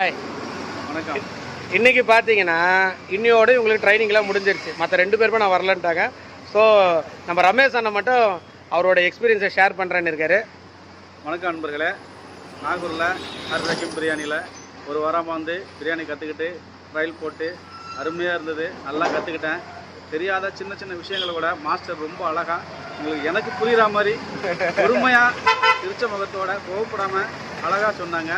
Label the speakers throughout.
Speaker 1: Hi.
Speaker 2: வணக்கம்.
Speaker 1: இன்னைக்கு பார்த்தீங்கன்னா இன்னையோட உங்களுக்கு ட்ரைனிங்லாம் முடிஞ்சிருச்சு. மற்ற 2 பேருமே நான் வரலன்ட்டாங்க. ஸோ நம்ம ரமேஷ் அண்ணன் மட்டும் அவரோட எக்ஸ்பீரியன்ஸை ஷேர் பண்ணுறேன்னு இருக்காரு.
Speaker 2: வணக்கம் நண்பர்களே. நாகூரில் ஹர்ரகிம் பிரியாணியில் ஒரு வாரமாக வந்து பிரியாணி கற்றுக்கிட்டு ட்ரையல் போட்டு அருமையாக இருந்தது. நல்லா கற்றுக்கிட்டேன். தெரியாத சின்ன சின்ன விஷயங்களை கூட மாஸ்டர் ரொம்ப அழகாக உங்களுக்கு எனக்கு புரிகிற மாதிரி பொறுமையாக திருச்ச முகத்தோட கோவப்படாமல் அழகாக சொன்னாங்க.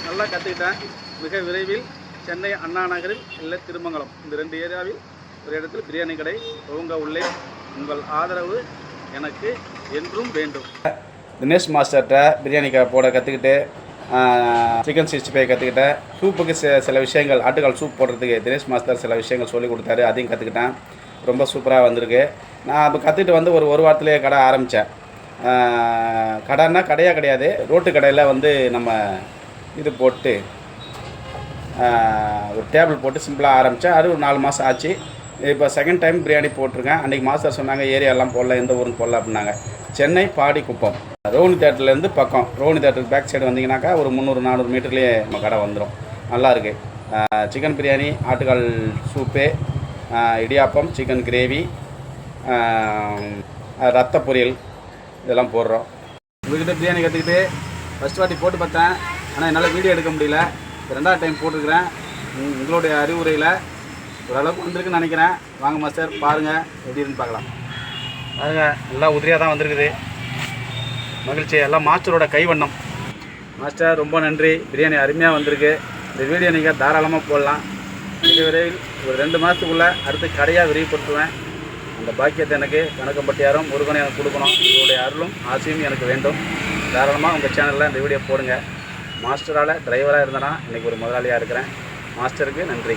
Speaker 2: நல்லா கற்றுக்கிட்டேன். மிக விரைவில் சென்னை அண்ணா நகரில் இல்லை திருமங்கலம் இந்த 2 ஏரியாவில் ஒரு இடத்தில் பிரியாணி கடை துவங்க உள்ளேன். உங்கள் ஆதரவு எனக்கு என்றும் வேண்டும். தினேஷ் மாஸ்டர்கிட்ட பிரியாணி போட கற்றுக்கிட்டு சிக்கன் 65 கற்றுக்கிட்டேன். சூப்புக்கு சில விஷயங்கள் ஆட்டுக்கால் சூப் போடுறதுக்கு தினேஷ் மாஸ்டர் சில விஷயங்கள் சொல்லி கொடுத்தாரு. அதையும் கற்றுக்கிட்டேன். ரொம்ப சூப்பராக வந்திருக்கு. நான் அப்போ கற்றுக்கிட்டு வந்து ஒரு வாரத்துலேயே கடை ஆரம்பித்தேன். கடைன்னா கடையாக கிடையாது, ரோட்டு கடையில் வந்து நம்ம இது போட்டு ஒரு டேபிள் போட்டு சிம்பிளாக ஆரம்பித்தேன். அது ஒரு 4 மாதம் ஆச்சு. இப்போ செகண்ட் டைம் பிரியாணி போட்டிருக்கேன். அன்றைக்கி மாஸ்டர் சொன்னாங்க ஏரியாலாம் போடல, எந்த ஊரும் போடல அப்படின்னாங்க. சென்னை பாடிக்குப்பம் ரோஹினி தேட்டர்லேருந்து பக்கம். ரோஹினி தேட்டருக்கு பேக் சைடு வந்தீங்கன்னாக்கா ஒரு 300-400 மீட்டர்லேயே நம்ம கடை வந்துடும். நல்லாயிருக்கு. சிக்கன் பிரியாணி, ஆட்டுக்கால் சூப்பு, இடியாப்பம், சிக்கன் கிரேவி, ரத்த பொரியல் இதெல்லாம் போடுறோம். உங்கள்கிட்ட பிரியாணி கற்றுக்கிட்டு ஃபஸ்ட் வாட்டி போட்டு பார்த்தேன். ஆனால் என்னால் வீடியோ எடுக்க முடியல. 2வது டைம் போட்டிருக்கிறேன். உங்களுடைய அறிவுரையில் ஓரளவுக்கு வந்திருக்குன்னு நினைக்கிறேன். வாங்க மாஸ்டர் பாருங்கள் எப்படி இருக்குன்னு பார்க்கலாம். பாருங்க நல்லா உதிரியாக தான் வந்திருக்குது. மகிழ்ச்சி. எல்லாம் மாஸ்டரோட கைவண்ணம். மாஸ்டர் ரொம்ப நன்றி. பிரியாணி அருமையாக வந்திருக்கு. இந்த வீடியோ நீங்கள் தாராளமாக போடலாம். மிக விரைவில் ஒரு 2 மாதத்துக்குள்ளே அடுத்து கடையாக விரிவுபடுத்துவேன். அந்த பாக்கியத்தை எனக்கு கணக்கம்பட்டியாரும் முருகனை எனக்கு கொடுக்கணும். உங்களுடைய அருளும் ஆசையும் எனக்கு வேண்டும். தாராளமாக உங்கள் சேனலில் இந்த வீடியோ போடுங்க. மாஸ்டரால் டிரைவராக இருந்தேன்னா இன்றைக்கி ஒரு முதலாளியாக இருக்கிறேன். மாஸ்டருக்கு நன்றி.